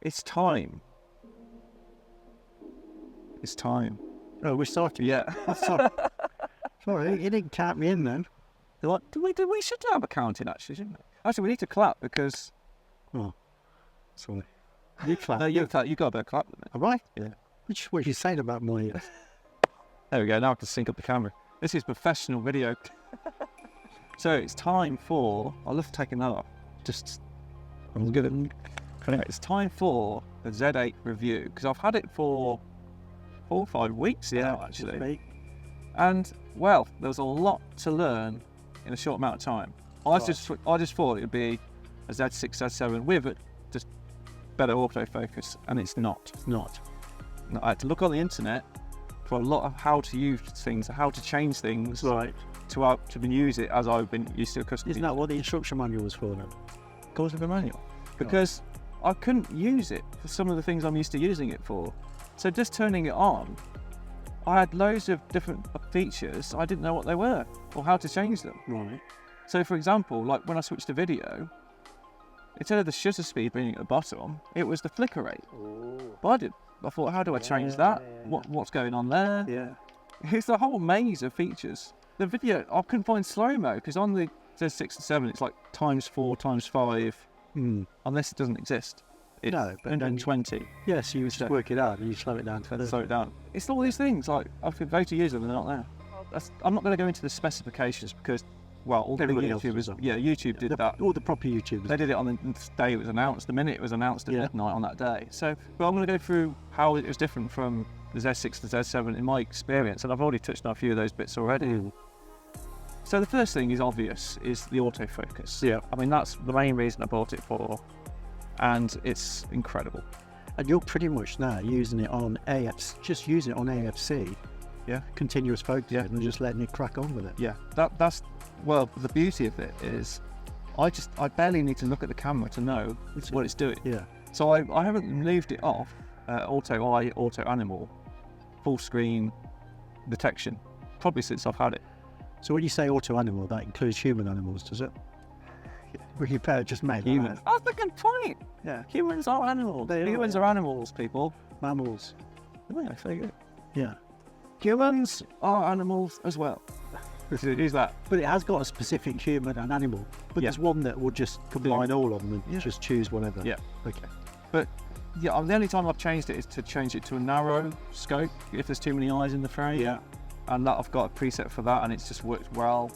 It's time. It's time. Oh, we're starting. Yeah. Sorry, you didn't count me in then. What? We should have a counting, actually, shouldn't we? Actually, we need to clap because... Oh, sorry. You clap. No, you clap. You got a bit of clap. Have I? Yeah. What are you saying about my ears? There we go. Now I can sync up the camera. This is professional video. So it's time for... I'll have to take that off. I'm good at... Anyway, it's time for the Z8 review because I've had it for 4 or 5 weeks now, actually. And, well, there was a lot to learn in a short amount of time. I just thought it would be a Z6, Z7 with just better autofocus, and it's not. It's not. I had to look on the internet for a lot of how to use things, how to change things, Right. to use it as I've been used to. Isn't that what the instruction manual was for then? Of course, of the manual, because I couldn't use it for some of the things I'm used to using it for. So just turning it on, I had loads of different features. I didn't know what they were or how to change them. Right. So, for example, like when I switched to video, instead of the shutter speed being at the bottom, it was the flicker rate. Oh. But I thought, how do I change that? What's going on there? Yeah. It's a whole maze of features. The video, I couldn't find slow-mo because on the Z6 and 7, it's like ×4, ×5, unless it doesn't exist. It's No, but 120. Yes, you just work it out and you slow it down. Slow it down. It's all these things, like I could go to use them and they're not there. I'm not going to go into the specifications because, well, all the Everybody else YouTubers, does that. YouTube did that. All the proper YouTubers. They did it on the day it was announced, the minute it was announced at midnight on that day. So, but I'm going to go through how it was different from the Z6 to Z7 in my experience, and I've already touched on a few of those bits already. So the first thing is obvious, is the autofocus. Yeah. I mean, that's the main reason I bought it for, and it's incredible. And you're pretty much now using it on just using it on AFC. Yeah. Continuous focus and just letting it crack on with it. Yeah, that's, well, the beauty of it is I barely need to look at the camera to know what it's doing. Yeah. So I haven't moved it off auto eye, auto animal, full screen detection, probably since I've had it. So when you say auto animal, that includes human animals, does it? Well, you better just make Humans. That's the good point. Yeah. Humans are animals. Humans are animals, people. Mammals. Yeah, very good. Yeah. Humans are animals as well. Is that? But it has got a specific human and animal. But there's one that will just combine all of them and just choose whatever. Yeah. Okay. But yeah, the only time I've changed it is to change it to a narrow scope if there's too many eyes in the frame. Yeah. And that I've got a preset for that, and it's just worked well.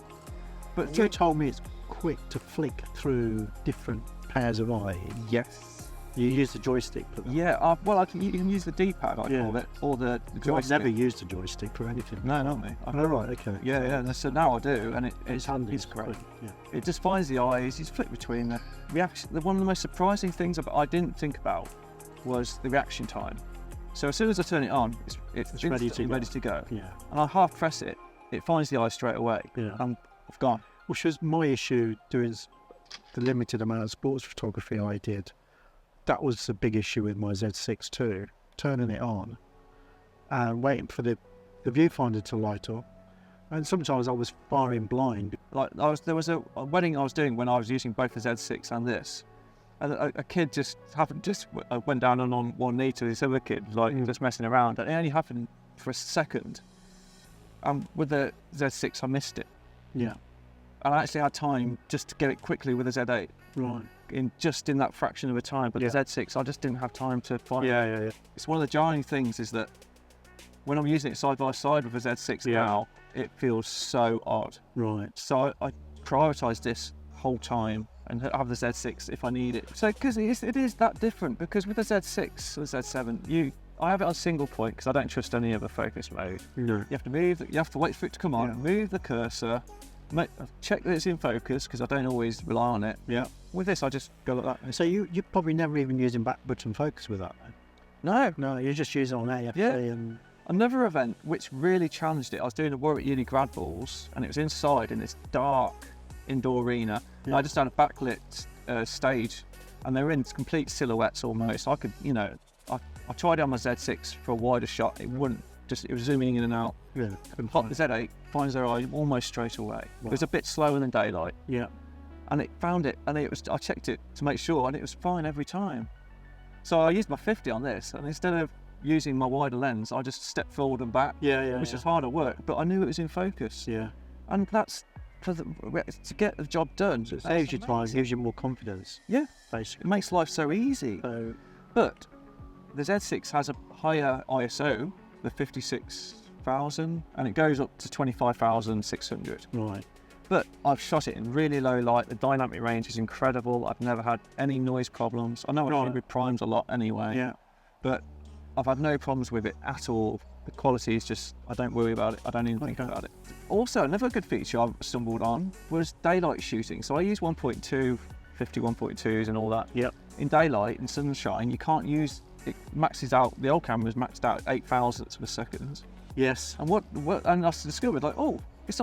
But you told me it's quick to flick through different pairs of eyes. Yes. You use the joystick for that? Yeah, well, you can use the D-pad, I call it, or the joystick. I've never used a joystick for anything. No, not me. Oh, right, okay. Yeah, so now I do, and it's handy. It's great. Yeah. It just finds the eyes, you flick between the reaction. One of the most surprising things I didn't think about was the reaction time. So as soon as I turn it on, it's ready to go. Yeah. And I half press it, it finds the eye straight away. Yeah. And I've gone. Which was my issue doing the limited amount of sports photography I did. That was a big issue with my Z6 too. Turning it on and waiting for the viewfinder to light up. And sometimes I was firing blind. Like there was a wedding I was doing when I was using both the Z6 and this. And a kid went down on one knee to this other kid, just messing around. And it only happened for a second. And with the Z6, I missed it. Yeah. And I actually had time just to get it quickly with the Z8. Right. In that fraction of a time. But the Z6, I just didn't have time to find it. Yeah. It's one of the jarring things is that when I'm using it side by side with the Z6 now, it feels so odd. Right. So I prioritised this whole time and have the Z6 if I need it. So because it is that different, because with the Z6 or the Z7, I have it on single point because I don't trust any other focus mode. No. You have to wait for it to come on, move the cursor, check that it's in focus because I don't always rely on it. Yeah. With this, I just go like that. So you're probably never even using back button focus with that, then? No, you're just using it on AFC and. Another event which really challenged it, I was doing a Warwick Uni grad balls and it was inside in this dark indoor arena. And I just had a backlit stage and they were in complete silhouettes almost. I could, I tried it on my Z6 for a wider shot. It wouldn't, it was zooming in and out. Yeah. And the Z8 finds their eye almost straight away. Wow. It was a bit slower than daylight. Yeah. And it found it, and I checked it to make sure, and it was fine every time. So I used my 50 on this, and instead of using my wider lens, I just stepped forward and back, which is harder work, but I knew it was in focus. Yeah. And that's to get the job done. So it saves you time, gives you more confidence. Yeah, basically. it makes life so easy. So, but the Z6 has a higher ISO, the 56,000, and it goes up to 25,600. right. But I've shot it in really low light. The dynamic range is incredible. I've never had any noise problems. I know I shoot with primes a lot anyway. Yeah. But I've had no problems with it at all. The quality is just, I don't worry about it. I don't even think about it. Also, another good feature I've stumbled on was daylight shooting. So I use 1.2, 50 1.2s and all that. Yep. In daylight, in sunshine, you can't use, it maxes out, the old camera's maxed out 8 thousandths of a second. Yes. And and I discovered, like, oh, it's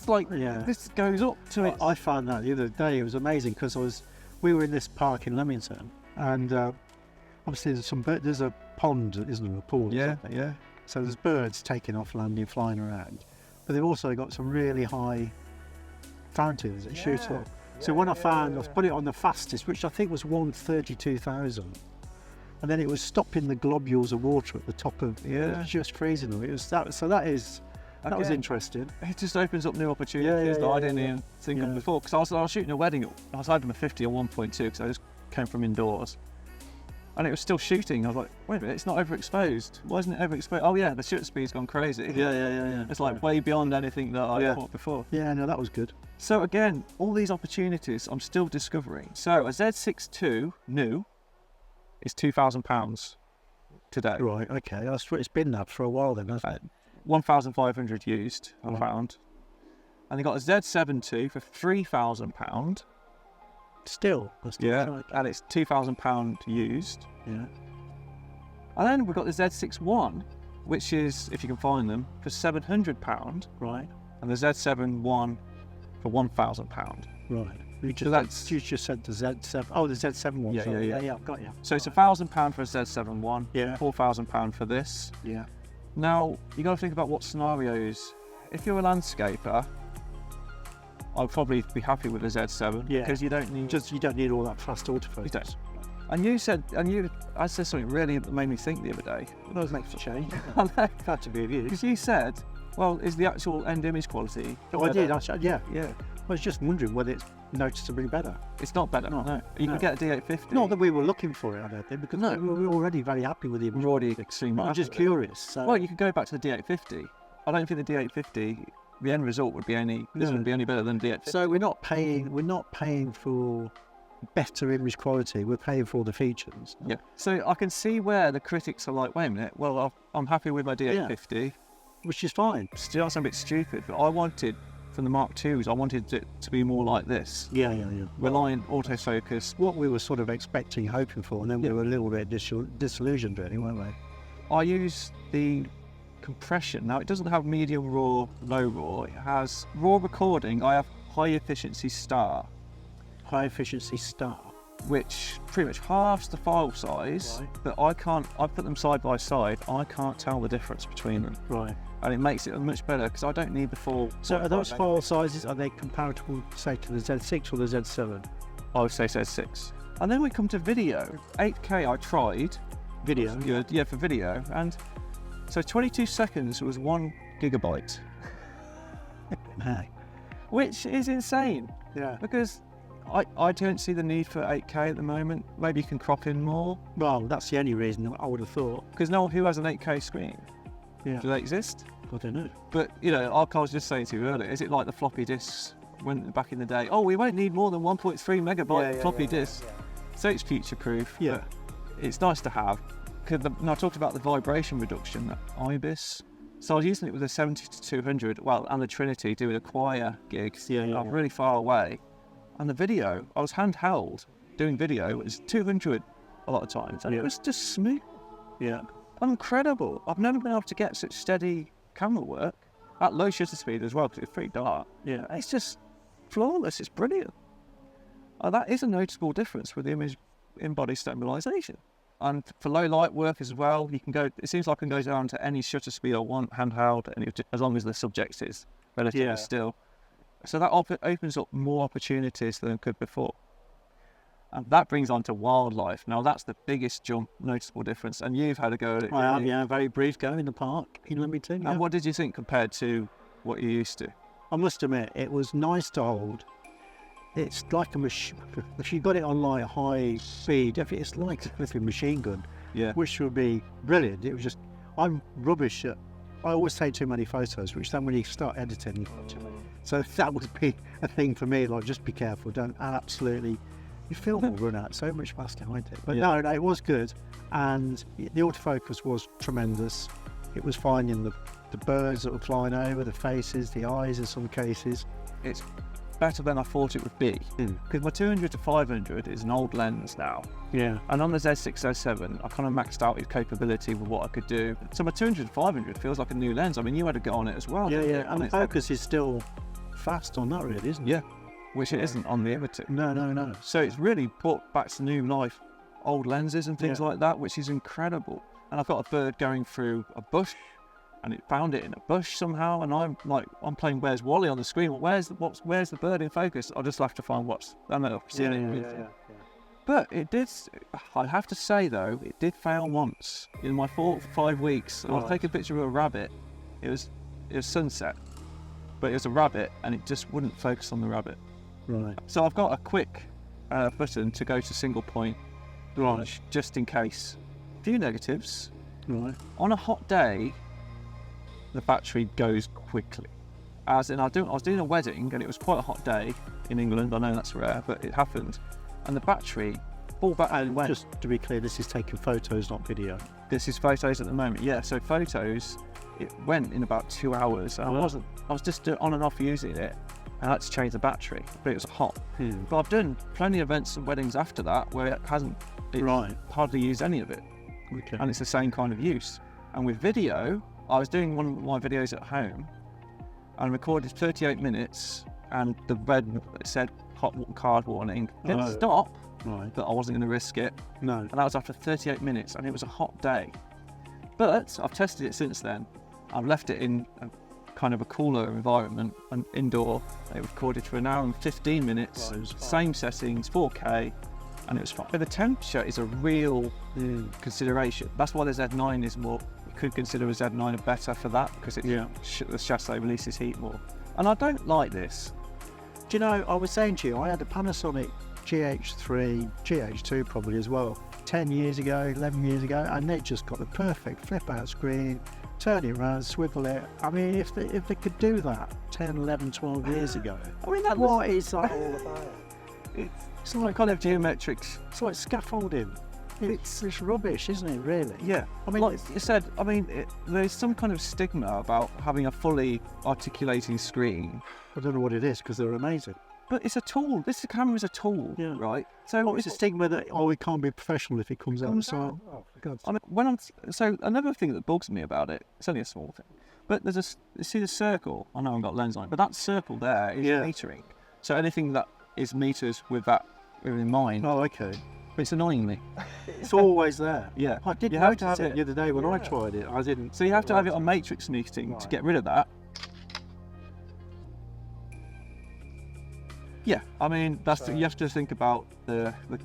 like, this goes up to it. I found that the other day. It was amazing because we were in this park in Leamington, and obviously there's a pond, isn't there, a pool? Yeah. So there's birds taking off, landing, flying around, but they've also got some really high fountains that shoot up. So when I put it on the fastest, which I think was 132,000, and then it was stopping the globules of water at the top of. It was just freezing them. It was that. So that was interesting. It just opens up new opportunities that I didn't even think of before. Because I was shooting a wedding, I was having a 50 or 1.2 because I just came from indoors. And it was still shooting. I was like, wait a minute, it's not overexposed. Why isn't it overexposed? Oh yeah, the shutter speed's gone crazy. Yeah. It's like way beyond anything that I thought before. Yeah, no, that was good. So again, all these opportunities I'm still discovering. So a Z6 II new is £2,000 today. Right, okay. It's been that for a while then, hasn't it? 1,500 used, I found. And they got a Z7 II for £3,000. Still. And it's £2,000 used. Yeah. And then we've got the Z6 I, which is, if you can find them, for £700. Right. And the Z7 I for £1,000. Right. You just said the Z7. Oh, the Z7 one. Yeah, I've got you. So it's £1,000 for a Z7 I. Yeah. £4,000 for this. Yeah. Now, you got to think about what scenarios. If you're a landscaper, I'd probably be happy with a Z7 because you don't need all that fast autofocus. You don't. I said something really that made me think the other day. That makes a change. Had to be of you. Because you said, well, is the actual end image quality? Oh, I did. Yeah. Yeah. I was just wondering whether it's noticeably better. It's not better. No. You can get a D850. Not that we were looking for it, I don't think, because we were already very happy with the image. We're already extremely. I'm just curious. So. Well, you could go back to the D850. I don't think the D850, the end result would be any better than D850. So we're not paying for better image quality. We're paying for all the features. Yeah. So I can see where the critics are like, wait a minute. Well, I'm happy with my D850, which is fine. Still, that's a bit stupid. But I wanted. From the Mark IIs, I wanted it to be more like this. Yeah. Reliant autofocus. What we were sort of expecting, hoping for, and then we were a little bit disillusioned, really, weren't we? I use the compression. Now, it doesn't have medium raw, low raw. It has raw recording. I have high efficiency star. High efficiency star. Which pretty much halves the file size, but I put them side by side, I can't tell the difference between them. Right. And it makes it much better because I don't need the full. So are those file sizes, are they comparable, say, to the Z6 or the Z7? I would say Z6. And then we come to video. 8K I tried. Video? Yeah, for video. And so 22 seconds was 1 gigabyte. Hey. Which is insane. Yeah. Because I don't see the need for 8K at the moment. Maybe you can crop in more. Well, that's the only reason I would have thought. Because no one who has an 8K screen. Yeah. Do they exist? I don't know. But, like I was just saying to you earlier, is it like the floppy disks went back in the day? Oh, we won't need more than 1.3 megabyte floppy disks. So it's future-proof. Yeah. It's nice to have. And I talked about the vibration reduction, that IBIS. So I was using it with a 70 to 200, and the Trinity doing a choir gig. I'm really far away. And the video, I was handheld doing video, it was 200 a lot of times. And it was just smooth. Yeah. Incredible. I've never been able to get such steady camera work at low shutter speed as well because it's pretty dark. Yeah. It's just flawless. It's brilliant. That is a noticeable difference with the image in-body stabilization. And for low light work as well, you can go. It seems like I can go down to any shutter speed I want, handheld, as long as the subject is relatively still. So that opens up more opportunities than it could before. And that brings on to wildlife. Now that's the biggest noticeable difference. And you've had a go at it. I have, yeah, very brief go in the park in Leamington. Yeah. And what did you think compared to what you used to? I must admit, it was nice to hold. It's like a machine. If you got it on like high speed, it's like a flipping machine gun, which would be brilliant. It was just, I'm rubbish at, I always take too many photos, which then when you start editing, you've got too many. So that would be a thing for me, like just be careful, don't absolutely, your film will run out so much faster behind it. But no, it was good. And the autofocus was tremendous. It was finding the birds that were flying over, the faces, the eyes in some cases. It's better than I thought it would be, because my 200 to 500 is an old lens now. Yeah. And on the Z607, I kind of maxed out its capability with what I could do. So my 200 to 500 feels like a new lens. I mean, you had a go on it as well. Yeah. And the focus is still fast on that, really, isn't it? Yeah, which it isn't on the Image. No. So it's really brought back to new life old lenses and things like that, which is incredible. And I've got a bird going through a bush, and it found it in a bush somehow, and I'm playing Where's Wally on the screen. Where's the bird in focus? I'll just have to find what's. I know. Yeah. But it did. I have to say though, it did fail once in my 4 or 5 weeks. I'll take a picture of a rabbit. It was sunset, but it was a rabbit, and it just wouldn't focus on the rabbit. Right. So I've got a quick button to go to single point, Right. just in case. Few negatives. Right. On a hot day, the battery goes quickly. As in, I was doing a wedding, and it was quite a hot day in England. I know that's rare, but it happened. And the battery, full battery went. Just to be clear, this is taking photos, not video. This is photos at the moment, yeah. So photos, it went in about 2 hours. And I was just on and off using it. I had to change the battery, but it was hot. But I've done plenty of events and weddings after that where it hardly used any of it. Okay. And it's the same kind of use. And with video, I was doing one of my videos at home and recorded 38 minutes, and the red said hot card warning. Didn't stop, but I wasn't going to risk it. No. And that was after 38 minutes, and it was a hot day. But I've tested it since then. I've left it in a kind of a cooler environment and indoor. It recorded for 1 hour and 15 minutes, same settings, 4K, and it was fine. But the temperature is a real consideration. That's why the Z9 is more. You could consider a Z9 better for that, because the chassis releases heat more. And I don't like this. Do you know, I was saying to you, I had a Panasonic GH3, GH2 probably as well, 10 years ago, 11 years ago, and it just got the perfect flip-out screen, turn it around, swivel it. I mean, if they could do that 10, 11, 12 years ago, I mean, what is that all about? It's like kind of geometrics. It's like scaffolding. It's rubbish, isn't it, really? Yeah. I mean, like you said, I mean, there's some kind of stigma about having a fully articulating screen. I don't know what it is, because they're amazing. But it's a tool. This camera is a tool, right? So it's a stigma that, we can't be professional if it comes out the side. Oh, for God's sake. I mean, so another thing that bugs me about it, it's only a small thing, but you see the circle? I know I've got a lens on it, but that circle there is metering. So anything that is meters with that in mind. Oh, okay. It's annoying me. It's always there. Yeah. I did notice it the other day when I tried it. I didn't. So you have to have it on matrix meeting to get rid of that. Yeah, I mean, you have to think about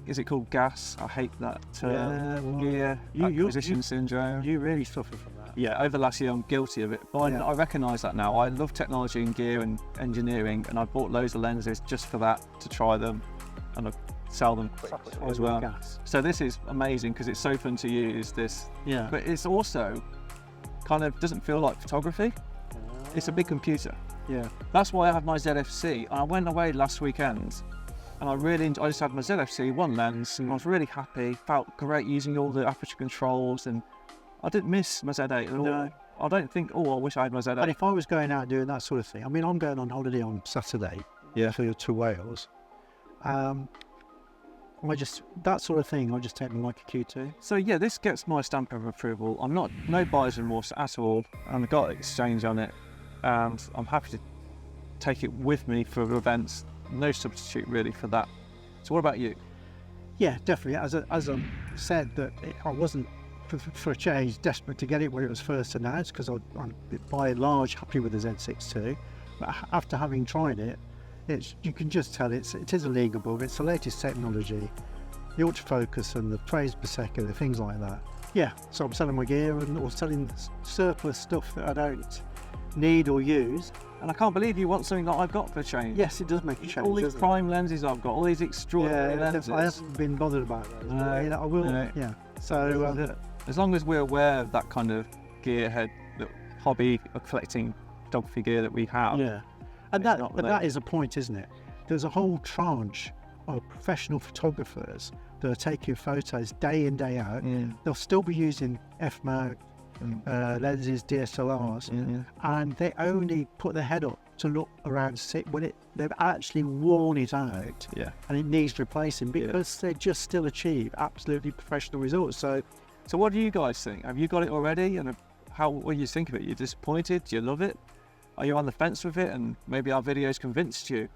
is it called gas? I hate that term. Acquisition syndrome. You really suffer from that. Yeah, over the last year I'm guilty of it. But I recognise that now. I love technology and gear and engineering, and I bought loads of lenses just for that, to try them, and I sell them as well. Gas. So this is amazing because it's so fun to use this. Yeah. But it's also kind of doesn't feel like photography. It's a big computer. Yeah. That's why I have my ZFC. I went away last weekend and I just had my ZFC, one lens, and I was really happy, felt great using all the aperture controls, and I didn't miss my Z8 at all. No. I don't think, I wish I had my Z8. And if I was going out doing that sort of thing, I mean, I'm going on holiday on Saturday to Wales. That sort of thing, I just take them like a Q2. So yeah, this gets my stamp of approval. I'm no buyer's remorse at all, and I've got exchange on it, and I'm happy to take it with me for events. No substitute really for that. So what about you? Yeah, definitely. As I said, that I wasn't for a change desperate to get it when it was first announced, because I'm by and large happy with the Z6 II. But after having tried it, you can just tell it is a league above. It's the latest technology. the autofocus and the frames per second and things like that. Yeah, so I'm selling my gear or selling surplus stuff that I don't need or use. And I can't believe you want something that I've got for a change. Yes, it does make a change. All these doesn't prime lenses I've got, all these extraordinary lenses. I haven't been bothered about those. No, I will. no. Yeah. So as long as we're aware of that kind of gearhead, the hobby of collecting photography gear that we have. yeah, and that is a point, isn't it? There's a whole tranche of professional photographers that are taking photos day in, day out. They'll still be using f-mount lenses, DSLRs, and they only put their head up to look around when they've actually worn it out, and it needs replacing because they just still achieve absolutely professional results. So what do you guys think? Have you got it already? And what do you think of it? You're disappointed? Do you love it? Are you on the fence with it? And maybe our videos convinced you?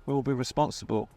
We'll be responsible.